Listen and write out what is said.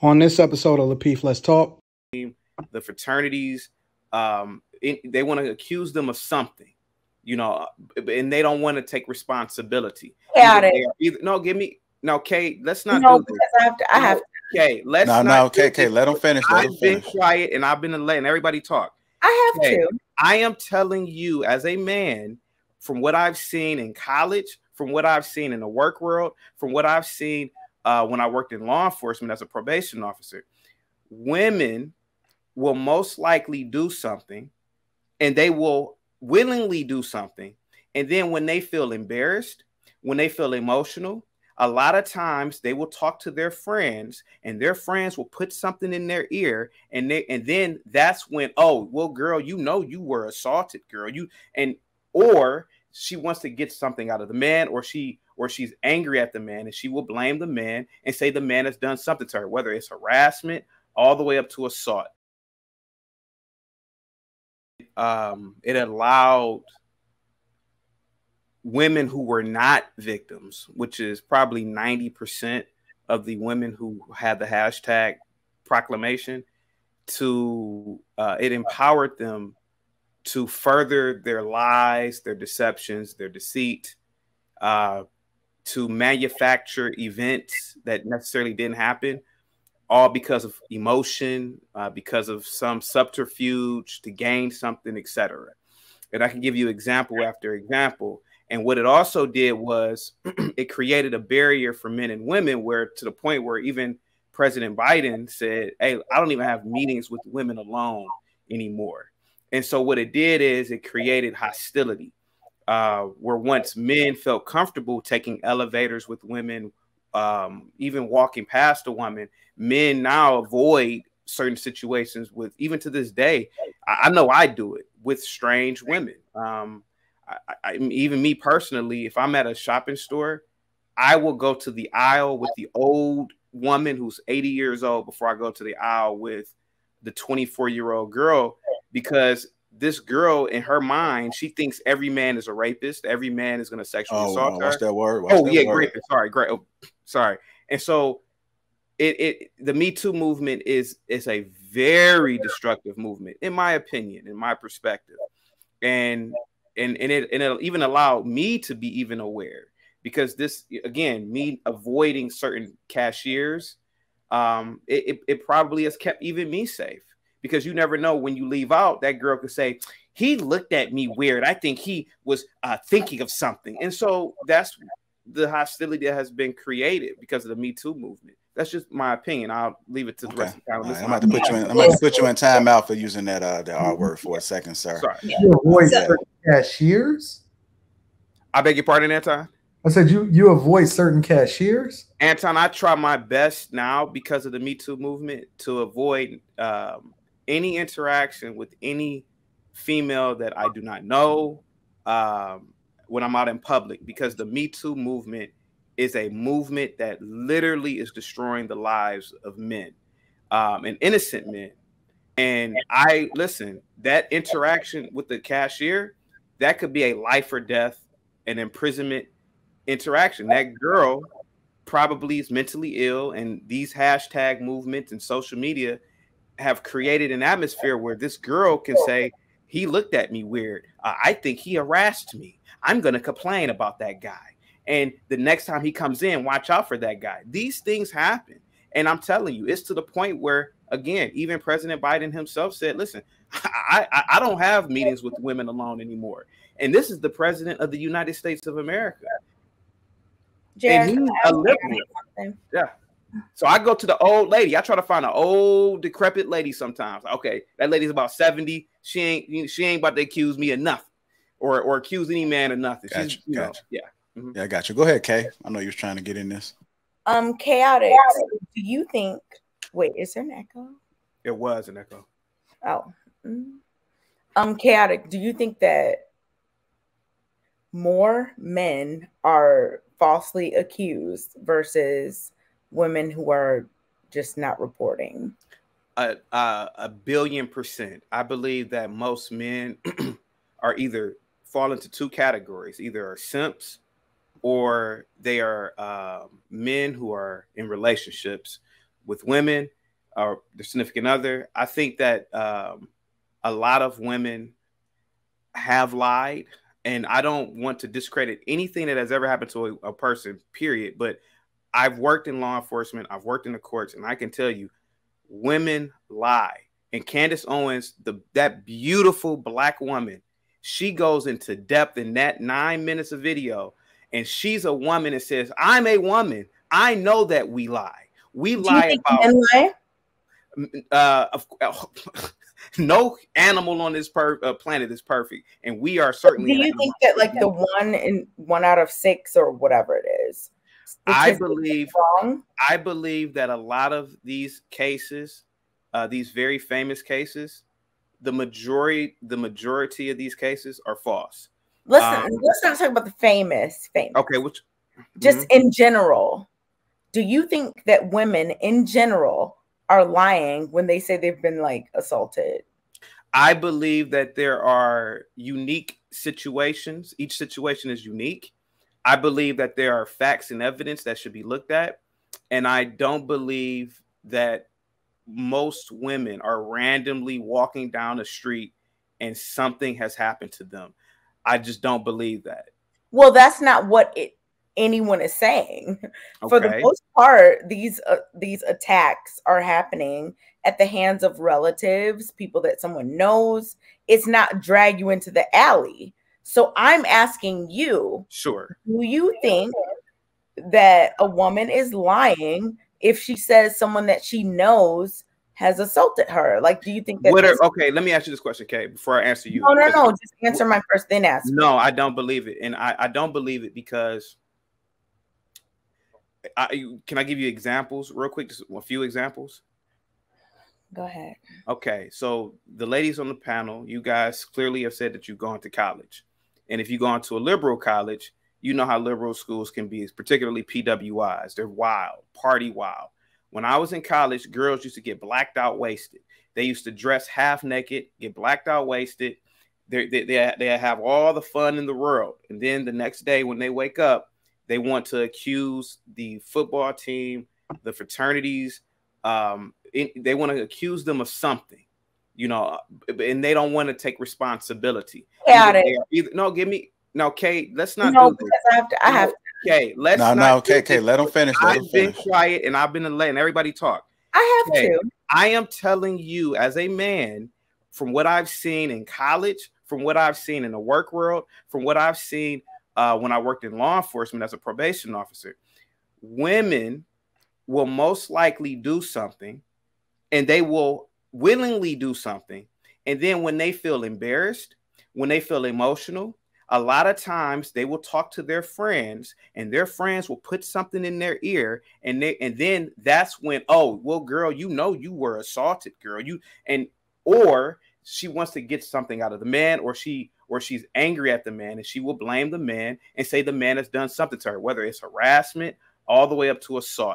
On this episode of Lapeef, Let's Talk. The fraternities, they want to accuse them of something, you know, and they don't want to take responsibility. Kate, let's not do this. I have to. Okay, let's Kate, let them finish. I've been quiet and I've been letting everybody talk. I have to. I am telling you, as a man, from what I've seen in college, from what I've seen in the work world, from what I've seen when I worked in law enforcement as a probation officer, women will most likely do something, and they will willingly do something. And then when they feel embarrassed, when they feel emotional, a lot of times they will talk to their friends, and their friends will put something in their ear, and then that's when, oh, well, girl, you know you were assaulted, girl. Or she wants to get something out of the man, or she's angry at the man, and she will blame the man and say the man has done something to her, whether it's harassment all the way up to assault. It allowed women who were not victims, which is probably 90% of the women who had the hashtag proclamation, to it empowered them to further their lies, their deceptions, their deceit, to manufacture events that necessarily didn't happen, all because of emotion, because of some subterfuge to gain something, etc. And I can give you example after example. And what it also did was it created a barrier for men and women, where to the point where even President Biden said, hey, I don't even have meetings with women alone anymore. And so what it did is it created hostility, where once men felt comfortable taking elevators with women, even walking past a woman, men now avoid certain situations with, even to this day, I know I do it with strange women. Even me personally, if I'm at a shopping store, I will go to the aisle with the old woman who's 80 years old before I go to the aisle with the 24-year-old girl, because this girl, in her mind, she thinks every man is a rapist. Every man is going to sexually assault her. Watch that word. Great. Sorry, great. Oh, sorry. And so the Me Too movement is a very destructive movement, in my opinion, in my perspective. And it'll even allow me to be even aware, because this, again, me avoiding certain cashiers, it probably has kept even me safe, because you never know, when you leave out, that girl could say, he looked at me weird. I think he was thinking of something. And so that's the hostility that has been created because of the Me Too movement. That's just my opinion. I'll leave it to the rest of the panel. I'm about to put you in timeout for using that R word for a second, sir. Sorry. You avoid certain cashiers? I beg your pardon, Anton? I said you avoid certain cashiers? Anton, I try my best now, because of the Me Too movement, to avoid any interaction with any female that I do not know when I'm out in public, because the Me Too movement is a movement that literally is destroying the lives of men, and innocent men. And that interaction with the cashier, that could be a life or death, an imprisonment interaction. That girl probably is mentally ill, and these hashtag movements and social media have created an atmosphere where this girl can say, he looked at me weird. I think he harassed me. I'm going to complain about that guy. And the next time he comes in, watch out for that guy. These things happen. And I'm telling you, it's to the point where, again, even President Biden himself said, listen, I don't have meetings with women alone anymore. And this is the president of the United States of America. And he's a liberal. Yeah. So I go to the old lady. I try to find an old, decrepit lady sometimes. Okay, that lady's about 70. She ain't about to accuse me of nothing, or accuse any man of nothing. Gotcha. Yeah. Mm-hmm. Yeah, I got you. Go ahead, Kay. I know you was trying to get in this. Chaotic. Do you think? Wait, is there an echo? It was an echo. Oh. Chaotic. Do you think that more men are falsely accused versus women who are just not reporting? 1,000,000,000%. I believe that most men are either fall into two categories: either are simps, or they are men who are in relationships with women or their significant other. I think that a lot of women have lied, and I don't want to discredit anything that has ever happened to a person, period. But I've worked in law enforcement, I've worked in the courts, and I can tell you, women lie. And Candace Owens, that beautiful Black woman, she goes into depth in that 9 minutes of video, and she's a woman that says, I'm a woman. I know that we lie. We lie about no animal on this planet is perfect, and we are certainly. Do you think that like the 1 out of 6 or whatever it is? I believe that a lot of these cases, these very famous cases, the majority of these cases are false. Listen, let's not talk about the famous. Okay, just in general, do you think that women in general are lying when they say they've been like assaulted? I believe that there are unique situations. Each situation is unique. I believe that there are facts and evidence that should be looked at. And I don't believe that most women are randomly walking down the street and something has happened to them. I just don't believe that. Well, that's not what anyone is saying. Okay. For the most part, these attacks are happening at the hands of relatives, people that someone knows. It's not drag you into the alley. So I'm asking you, sure, do you think that a woman is lying if she says someone that she knows has assaulted her? Like, do you think that? Okay, let me ask you this question, Kay, before I answer you. No. Just answer my first, then ask. No, I don't believe it, and I don't believe it because. Can I give you examples real quick? Just a few examples. Go ahead. Okay, so the ladies on the panel, you guys clearly have said that you've gone to college. And if you've gone to a liberal college, you know how liberal schools can be, particularly PWIs. They're wild, party wild. When I was in college, girls used to get blacked out wasted. They used to dress half naked, get blacked out wasted. They have all the fun in the world. And then the next day when they wake up, they want to accuse the football team, the fraternities. They want to accuse them of something, you know, and they don't want to take responsibility. Kay, let's not do this. I have to. Okay, let's Kay, let them finish. I've been quiet and I've been letting everybody talk. I have to. I am telling you as a man, from what I've seen in college, from what I've seen in the work world, from what I've seen when I worked in law enforcement as a probation officer, women will most likely do something, and they will willingly do something. And then when they feel embarrassed, when they feel emotional, a lot of times they will talk to their friends, and their friends will put something in their ear, and then that's when, oh, well, girl, you know you were assaulted, girl. Or she wants to get something out of the man, or she's angry at the man, and she will blame the man and say the man has done something to her, whether it's harassment all the way up to assault.